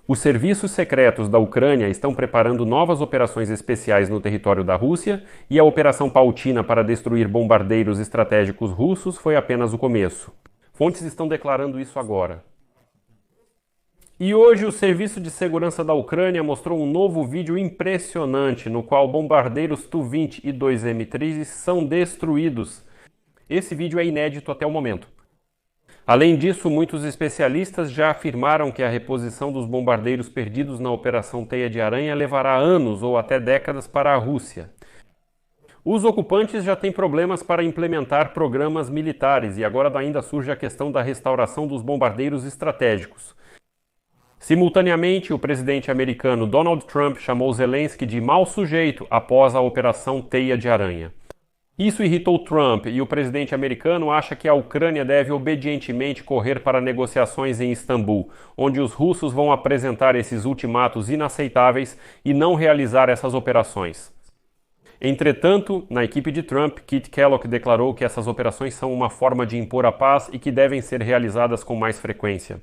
Os serviços secretos da Ucrânia estão preparando novas operações especiais no território da Rússia e a Operação Pautina para destruir bombardeiros estratégicos russos foi apenas o começo. Fontes estão declarando isso agora. E hoje o Serviço de Segurança da Ucrânia mostrou um novo vídeo impressionante no qual bombardeiros Tu-20 e 2M-3 são destruídos. Esse vídeo é inédito até o momento. Além disso, muitos especialistas já afirmaram que a reposição dos bombardeiros perdidos na Operação Teia de Aranha levará anos ou até décadas para a Rússia. Os ocupantes já têm problemas para implementar programas militares e agora ainda surge a questão da restauração dos bombardeiros estratégicos. Simultaneamente, o presidente americano Donald Trump chamou Zelensky de mau sujeito após a Operação Teia de Aranha. Isso irritou Trump e o presidente americano acha que a Ucrânia deve obedientemente correr para negociações em Istambul, onde os russos vão apresentar esses ultimatos inaceitáveis e não realizar essas operações. Entretanto, na equipe de Trump, Kit Kellogg declarou que essas operações são uma forma de impor a paz e que devem ser realizadas com mais frequência.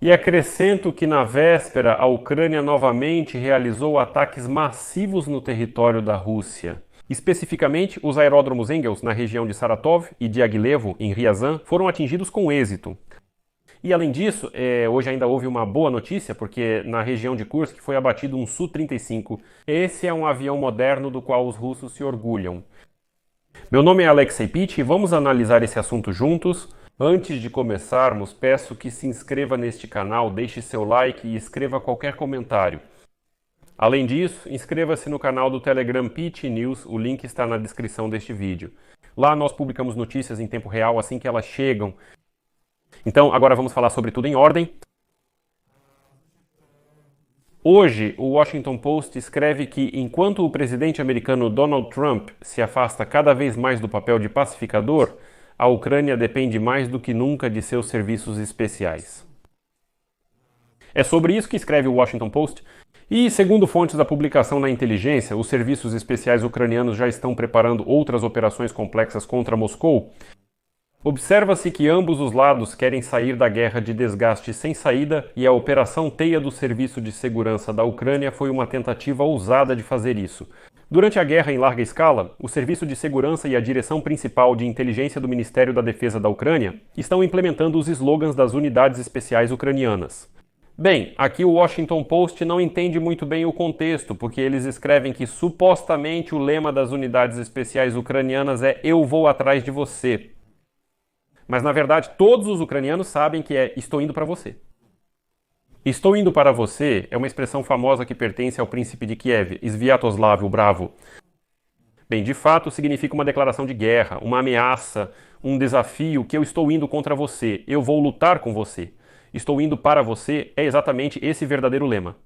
E acrescento que na véspera a Ucrânia novamente realizou ataques massivos no território da Rússia. Especificamente, os aeródromos Engels na região de Saratov e Diaghilevo, em Ryazan, foram atingidos com êxito. E além disso, hoje ainda houve uma boa notícia, porque na região de Kursk foi abatido um Su-35. Esse é um avião moderno do qual os russos se orgulham. Meu nome é Alexei Pitt e vamos analisar esse assunto juntos. Antes de começarmos, peço que se inscreva neste canal, deixe seu like e escreva qualquer comentário. Além disso, inscreva-se no canal do Telegram Pitt News, o link está na descrição deste vídeo. Lá nós publicamos notícias em tempo real assim que elas chegam. Então, agora vamos falar sobre tudo em ordem. Hoje, o Washington Post escreve que enquanto o presidente americano Donald Trump se afasta cada vez mais do papel de pacificador, a Ucrânia depende mais do que nunca de seus serviços especiais. É sobre isso que escreve o Washington Post. E, segundo fontes da publicação na inteligência, os serviços especiais ucranianos já estão preparando outras operações complexas contra Moscou. Observa-se que ambos os lados querem sair da guerra de desgaste sem saída e a Operação Teia do Serviço de Segurança da Ucrânia foi uma tentativa ousada de fazer isso. Durante a guerra em larga escala, o Serviço de Segurança e a Direção Principal de Inteligência do Ministério da Defesa da Ucrânia estão implementando os slogans das unidades especiais ucranianas. Bem, aqui o Washington Post não entende muito bem o contexto, porque eles escrevem que supostamente o lema das unidades especiais ucranianas é "Eu vou atrás de você". Mas na verdade todos os ucranianos sabem que é "Estou indo para você". "Estou indo para você" é uma expressão famosa que pertence ao príncipe de Kiev, Sviatoslav o Bravo. Bem, de fato significa uma declaração de guerra, uma ameaça, um desafio, que eu estou indo contra você, eu vou lutar com você. "Estou indo para você" é exatamente esse verdadeiro lema.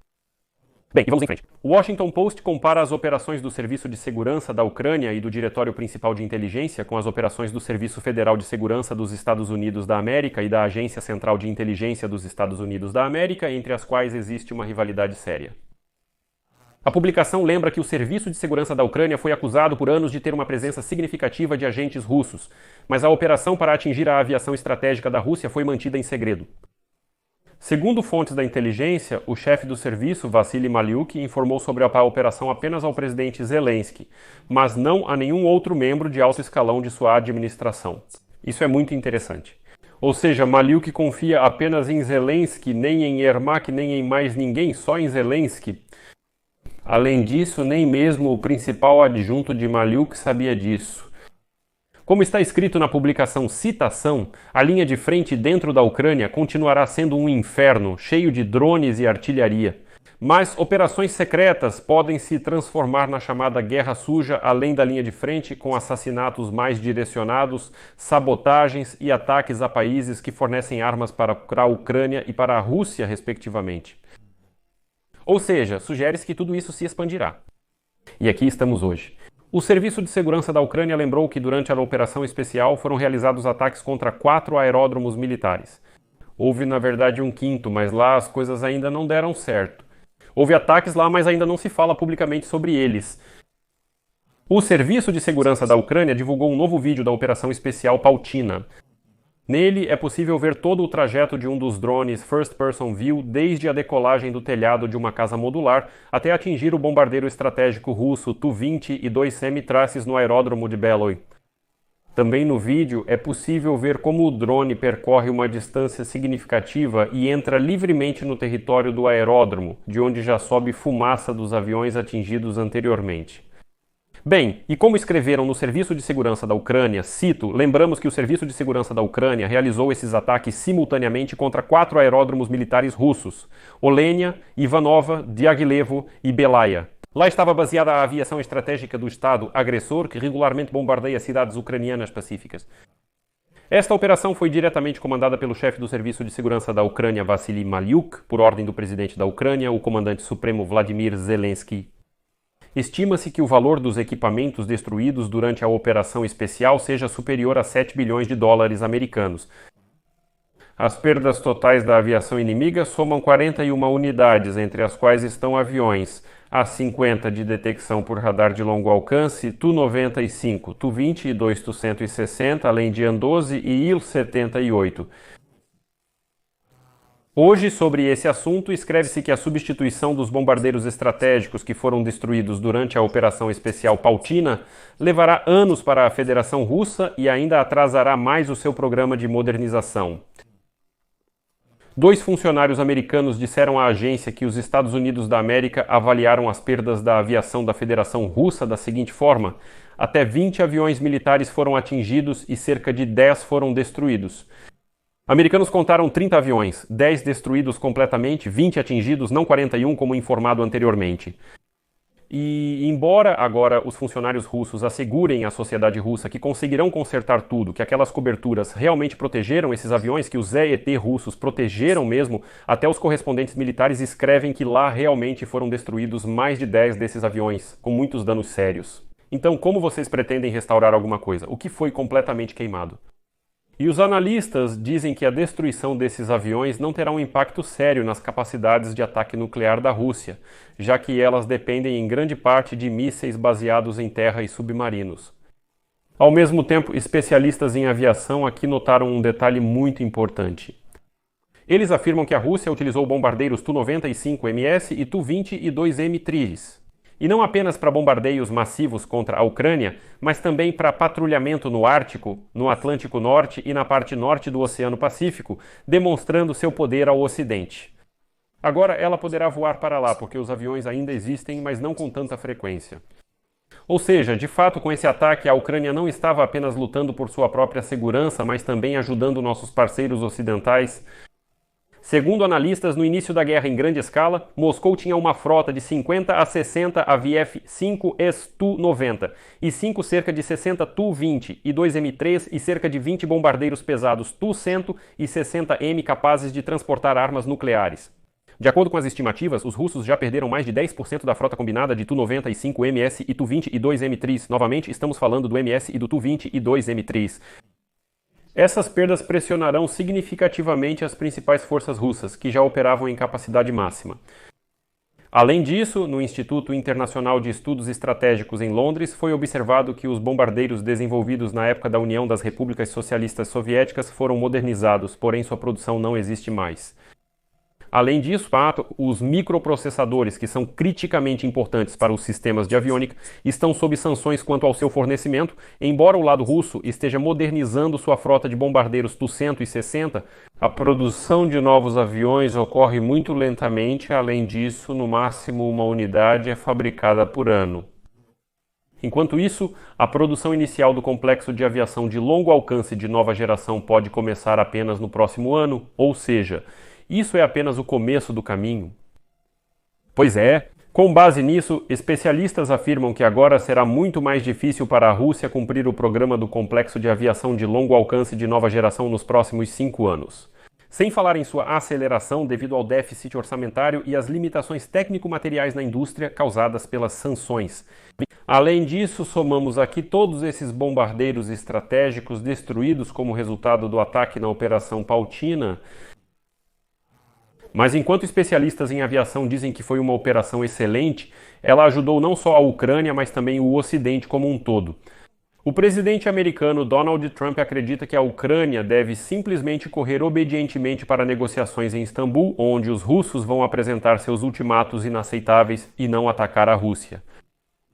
Bem, e vamos em frente. O Washington Post compara as operações do Serviço de Segurança da Ucrânia e do Diretório Principal de Inteligência com as operações do Serviço Federal de Segurança dos Estados Unidos da América e da Agência Central de Inteligência dos Estados Unidos da América, entre as quais existe uma rivalidade séria. A publicação lembra que o Serviço de Segurança da Ucrânia foi acusado por anos de ter uma presença significativa de agentes russos, mas a operação para atingir a aviação estratégica da Rússia foi mantida em segredo. Segundo fontes da inteligência, o chefe do serviço, Vassily Maliuk, informou sobre a operação apenas ao presidente Zelensky, mas não a nenhum outro membro de alto escalão de sua administração. Isso é muito interessante. Ou seja, Maliuk confia apenas em Zelensky, nem em Yermak, nem em mais ninguém, só em Zelensky. Além disso, nem mesmo o principal adjunto de Maliuk sabia disso. Como está escrito na publicação Citação, a linha de frente dentro da Ucrânia continuará sendo um inferno, cheio de drones e artilharia. Mas operações secretas podem se transformar na chamada guerra suja além da linha de frente, com assassinatos mais direcionados, sabotagens e ataques a países que fornecem armas para a Ucrânia e para a Rússia, respectivamente. Ou seja, sugere-se que tudo isso se expandirá. E aqui estamos hoje. O Serviço de Segurança da Ucrânia lembrou que durante a operação especial foram realizados ataques contra 4 aeródromos militares. Houve, na verdade, um quinto, mas lá as coisas ainda não deram certo. Houve ataques lá, mas ainda não se fala publicamente sobre eles. O Serviço de Segurança da Ucrânia divulgou um novo vídeo da Operação Especial Pautina. Nele é possível ver todo o trajeto de um dos drones First Person View, desde a decolagem do telhado de uma casa modular até atingir o bombardeiro estratégico russo Tu-20 e dois semi-traces no aeródromo de Beloy. Também no vídeo é possível ver como o drone percorre uma distância significativa e entra livremente no território do aeródromo, de onde já sobe fumaça dos aviões atingidos anteriormente. Bem, e como escreveram no Serviço de Segurança da Ucrânia, cito, lembramos que o Serviço de Segurança da Ucrânia realizou esses ataques simultaneamente contra 4 aeródromos militares russos: Olenia, Ivanova, Diaghilevo e Belaya. Lá estava baseada a aviação estratégica do Estado agressor, que regularmente bombardeia cidades ucranianas pacíficas. Esta operação foi diretamente comandada pelo chefe do Serviço de Segurança da Ucrânia, Vassily Malyuk, por ordem do presidente da Ucrânia, o comandante supremo Vladimir Zelensky. Estima-se que o valor dos equipamentos destruídos durante a operação especial seja superior a 7 bilhões de dólares americanos. As perdas totais da aviação inimiga somam 41 unidades, entre as quais estão aviões A-50 de detecção por radar de longo alcance, Tu-95, Tu-20 e dois Tu-160, além de An-12 e Il-78. Hoje, sobre esse assunto, escreve-se que a substituição dos bombardeiros estratégicos que foram destruídos durante a Operação Especial Pautina levará anos para a Federação Russa e ainda atrasará mais o seu programa de modernização. 2 funcionários americanos disseram à agência que os Estados Unidos da América avaliaram as perdas da aviação da Federação Russa da seguinte forma: até 20 aviões militares foram atingidos e cerca de 10 foram destruídos. Americanos contaram 30 aviões, 10 destruídos completamente, 20 atingidos, não 41 como informado anteriormente. E, embora agora os funcionários russos assegurem à sociedade russa que conseguirão consertar tudo, que aquelas coberturas realmente protegeram esses aviões, que os ZET russos protegeram mesmo, até os correspondentes militares escrevem que lá realmente foram destruídos mais de 10 desses aviões, com muitos danos sérios. Então, como vocês pretendem restaurar alguma coisa? O que foi completamente queimado? E os analistas dizem que a destruição desses aviões não terá um impacto sério nas capacidades de ataque nuclear da Rússia, já que elas dependem em grande parte de mísseis baseados em terra e submarinos. Ao mesmo tempo, especialistas em aviação aqui notaram um detalhe muito importante. Eles afirmam que a Rússia utilizou bombardeiros Tu-95MS e Tu-20 e 2M Tris. E não apenas para bombardeios massivos contra a Ucrânia, mas também para patrulhamento no Ártico, no Atlântico Norte e na parte norte do Oceano Pacífico, demonstrando seu poder ao Ocidente. Agora ela poderá voar para lá, porque os aviões ainda existem, mas não com tanta frequência. Ou seja, de fato, com esse ataque, a Ucrânia não estava apenas lutando por sua própria segurança, mas também ajudando nossos parceiros ocidentais. Segundo analistas, no início da guerra em grande escala, Moscou tinha uma frota de 50 a 60 AVF-5S Tu-90 e 5 cerca de 60 Tu-20 e 2 M3 e cerca de 20 bombardeiros pesados Tu-100 e 60M capazes de transportar armas nucleares. De acordo com as estimativas, os russos já perderam mais de 10% da frota combinada de Tu-90 e 5MS e Tu-20 e 2 M3. Novamente, estamos falando do MS e do Tu-20 e 2 M3. Essas perdas pressionarão significativamente as principais forças russas, que já operavam em capacidade máxima. Além disso, no Instituto Internacional de Estudos Estratégicos em Londres, foi observado que os bombardeiros desenvolvidos na época da União das Repúblicas Socialistas Soviéticas foram modernizados, porém sua produção não existe mais. Além disso, os microprocessadores, que são criticamente importantes para os sistemas de aviônica, estão sob sanções quanto ao seu fornecimento, embora o lado russo esteja modernizando sua frota de bombardeiros Tu-160, a produção de novos aviões ocorre muito lentamente, além disso, no máximo uma unidade é fabricada por ano. Enquanto isso, a produção inicial do complexo de aviação de longo alcance de nova geração pode começar apenas no próximo ano, ou seja, isso é apenas o começo do caminho. Pois é, com base nisso, especialistas afirmam que agora será muito mais difícil para a Rússia cumprir o programa do complexo de aviação de longo alcance de nova geração nos próximos 5 anos. Sem falar em sua aceleração devido ao déficit orçamentário e às limitações técnico-materiais na indústria causadas pelas sanções. Além disso, somamos aqui todos esses bombardeiros estratégicos destruídos como resultado do ataque na Operação Pautina. Mas enquanto especialistas em aviação dizem que foi uma operação excelente, ela ajudou não só a Ucrânia, mas também o Ocidente como um todo. O presidente americano Donald Trump acredita que a Ucrânia deve simplesmente correr obedientemente para negociações em Istambul, onde os russos vão apresentar seus ultimatos inaceitáveis e não atacar a Rússia.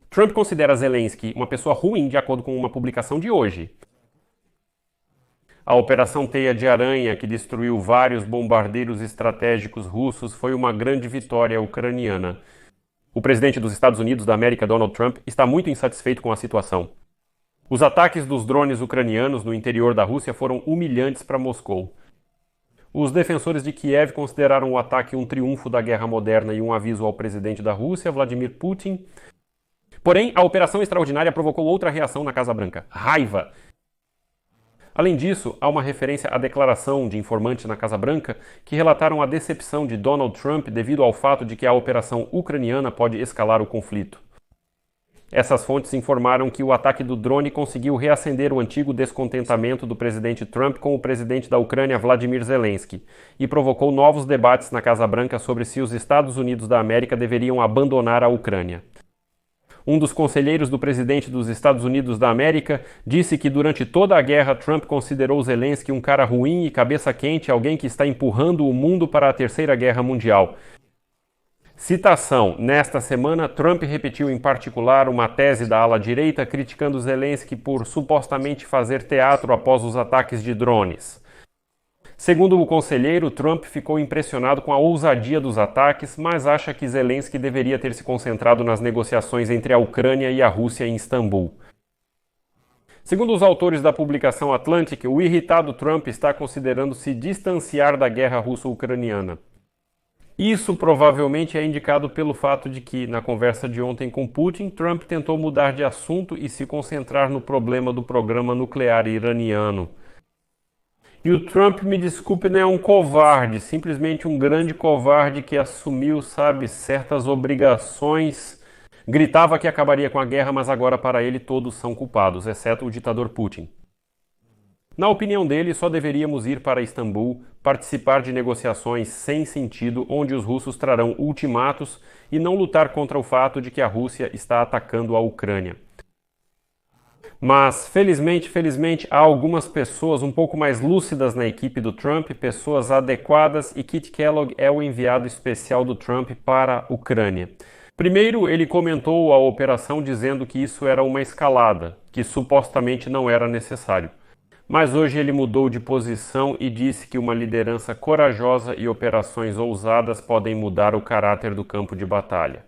Trump considera Zelensky uma pessoa ruim, de acordo com uma publicação de hoje. A Operação Teia de Aranha, que destruiu vários bombardeiros estratégicos russos, foi uma grande vitória ucraniana. O presidente dos Estados Unidos da América, Donald Trump, está muito insatisfeito com a situação. Os ataques dos drones ucranianos no interior da Rússia foram humilhantes para Moscou. Os defensores de Kiev consideraram o ataque um triunfo da guerra moderna e um aviso ao presidente da Rússia, Vladimir Putin. Porém, a operação extraordinária provocou outra reação na Casa Branca: raiva. Além disso, há uma referência à declaração de informantes na Casa Branca que relataram a decepção de Donald Trump devido ao fato de que a operação ucraniana pode escalar o conflito. Essas fontes informaram que o ataque do drone conseguiu reacender o antigo descontentamento do presidente Trump com o presidente da Ucrânia, Vladimir Zelensky, e provocou novos debates na Casa Branca sobre se os Estados Unidos da América deveriam abandonar a Ucrânia. Um dos conselheiros do presidente dos Estados Unidos da América disse que durante toda a guerra Trump considerou Zelensky um cara ruim e cabeça quente, alguém que está empurrando o mundo para a Terceira Guerra Mundial. Citação: nesta semana, Trump repetiu em particular uma tese da ala direita criticando Zelensky por supostamente fazer teatro após os ataques de drones. Segundo o conselheiro, Trump ficou impressionado com a ousadia dos ataques, mas acha que Zelensky deveria ter se concentrado nas negociações entre a Ucrânia e a Rússia em Istambul. Segundo os autores da publicação Atlantic, o irritado Trump está considerando se distanciar da guerra russo-ucraniana. Isso provavelmente é indicado pelo fato de que, na conversa de ontem com Putin, Trump tentou mudar de assunto e se concentrar no problema do programa nuclear iraniano. E o Trump, me desculpe, não é um covarde, simplesmente um grande covarde que assumiu, certas obrigações. Gritava que acabaria com a guerra, mas agora para ele todos são culpados, exceto o ditador Putin. Na opinião dele, só deveríamos ir para Istambul, participar de negociações sem sentido, onde os russos trarão ultimatos e não lutar contra o fato de que a Rússia está atacando a Ucrânia. Mas, felizmente, há algumas pessoas um pouco mais lúcidas na equipe do Trump, pessoas adequadas, e Kit Kellogg é o enviado especial do Trump para a Ucrânia. Primeiro, ele comentou a operação dizendo que isso era uma escalada, que supostamente não era necessário. Mas hoje ele mudou de posição e disse que uma liderança corajosa e operações ousadas podem mudar o caráter do campo de batalha.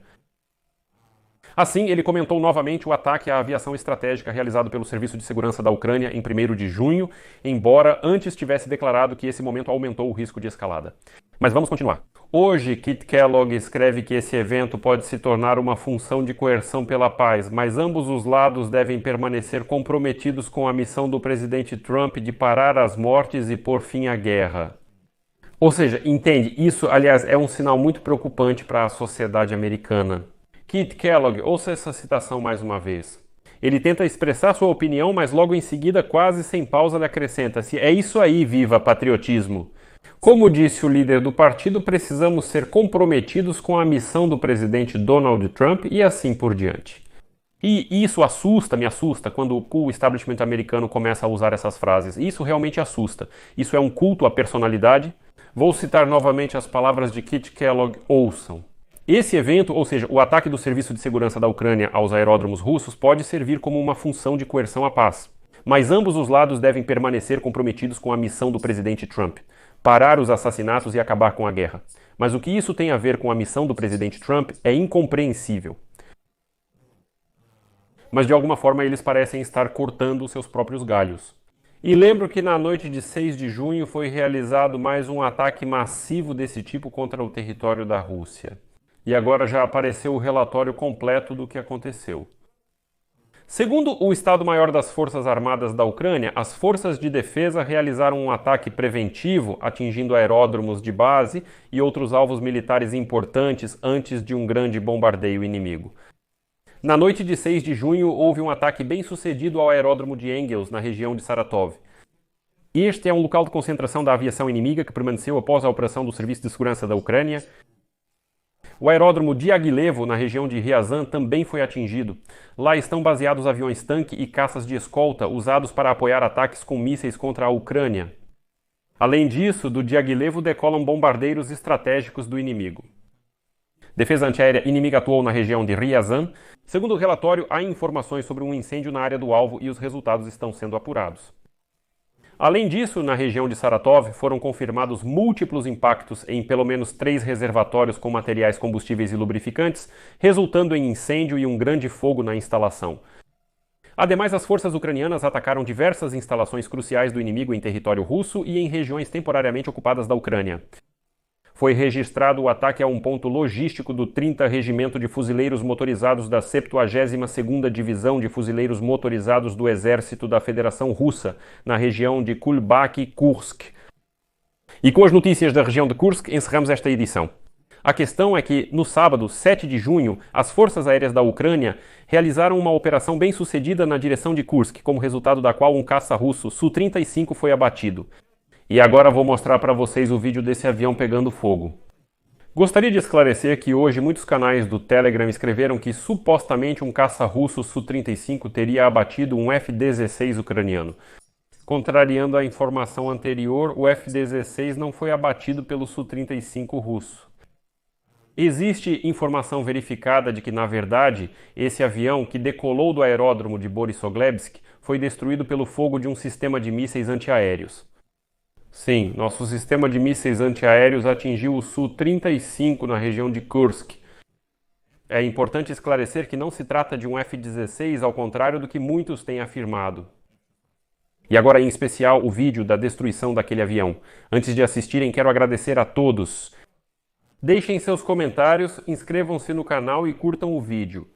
Assim, ele comentou novamente o ataque à aviação estratégica realizado pelo Serviço de Segurança da Ucrânia em 1º de junho, embora antes tivesse declarado que esse momento aumentou o risco de escalada. Mas vamos continuar. Hoje, Kit Kellogg escreve que esse evento pode se tornar uma função de coerção pela paz, mas ambos os lados devem permanecer comprometidos com a missão do presidente Trump de parar as mortes e pôr fim à guerra. Ou seja, entende, isso, aliás, é um sinal muito preocupante para a sociedade americana. Kit Kellogg, ouça essa citação mais uma vez. Ele tenta expressar sua opinião, mas logo em seguida, quase sem pausa, lhe acrescenta-se: é isso aí, viva patriotismo! Como disse o líder do partido, precisamos ser comprometidos com a missão do presidente Donald Trump e assim por diante. E isso me assusta, quando o establishment americano começa a usar essas frases. Isso realmente assusta. Isso é um culto à personalidade. Vou citar novamente as palavras de Kit Kellogg, ouçam. Esse evento, ou seja, o ataque do Serviço de Segurança da Ucrânia aos aeródromos russos, pode servir como uma função de coerção à paz. Mas ambos os lados devem permanecer comprometidos com a missão do presidente Trump: parar os assassinatos e acabar com a guerra. Mas o que isso tem a ver com a missão do presidente Trump é incompreensível. Mas de alguma forma eles parecem estar cortando os seus próprios galhos. E lembro que na noite de 6 de junho foi realizado mais um ataque massivo desse tipo contra o território da Rússia. E agora já apareceu o relatório completo do que aconteceu. Segundo o Estado-Maior das Forças Armadas da Ucrânia, as forças de defesa realizaram um ataque preventivo, atingindo aeródromos de base e outros alvos militares importantes antes de um grande bombardeio inimigo. Na noite de 6 de junho, houve um ataque bem sucedido ao aeródromo de Engels, na região de Saratov. Este é um local de concentração da aviação inimiga que permaneceu após a operação do Serviço de Segurança da Ucrânia. O aeródromo Diaghilevo, na região de Ryazan, também foi atingido. Lá estão baseados aviões-tanque e caças de escolta usados para apoiar ataques com mísseis contra a Ucrânia. Além disso, do Diaghilevo decolam bombardeiros estratégicos do inimigo. Defesa antiaérea inimiga atuou na região de Ryazan. Segundo o relatório, há informações sobre um incêndio na área do alvo e os resultados estão sendo apurados. Além disso, na região de Saratov, foram confirmados múltiplos impactos em pelo menos 3 reservatórios com materiais combustíveis e lubrificantes, resultando em incêndio e um grande fogo na instalação. Ademais, as forças ucranianas atacaram diversas instalações cruciais do inimigo em território russo e em regiões temporariamente ocupadas da Ucrânia. Foi registrado o ataque a um ponto logístico do 30º Regimento de Fuzileiros Motorizados da 72ª Divisão de Fuzileiros Motorizados do Exército da Federação Russa, na região de Kulbaki-Kursk. E com as notícias da região de Kursk, encerramos esta edição. A questão é que, no sábado, 7 de junho, as forças aéreas da Ucrânia realizaram uma operação bem-sucedida na direção de Kursk, como resultado da qual um caça russo Su-35 foi abatido. E agora vou mostrar para vocês o vídeo desse avião pegando fogo. Gostaria de esclarecer que hoje muitos canais do Telegram escreveram que supostamente um caça russo Su-35 teria abatido um F-16 ucraniano. Contrariando a informação anterior, o F-16 não foi abatido pelo Su-35 russo. Existe informação verificada de que, na verdade, esse avião que decolou do aeródromo de Borissoglebsk foi destruído pelo fogo de um sistema de mísseis antiaéreos. Sim, nosso sistema de mísseis antiaéreos atingiu o Su-35 na região de Kursk. É importante esclarecer que não se trata de um F-16, ao contrário do que muitos têm afirmado. E agora, em especial, o vídeo da destruição daquele avião. Antes de assistirem, quero agradecer a todos. Deixem seus comentários, inscrevam-se no canal e curtam o vídeo.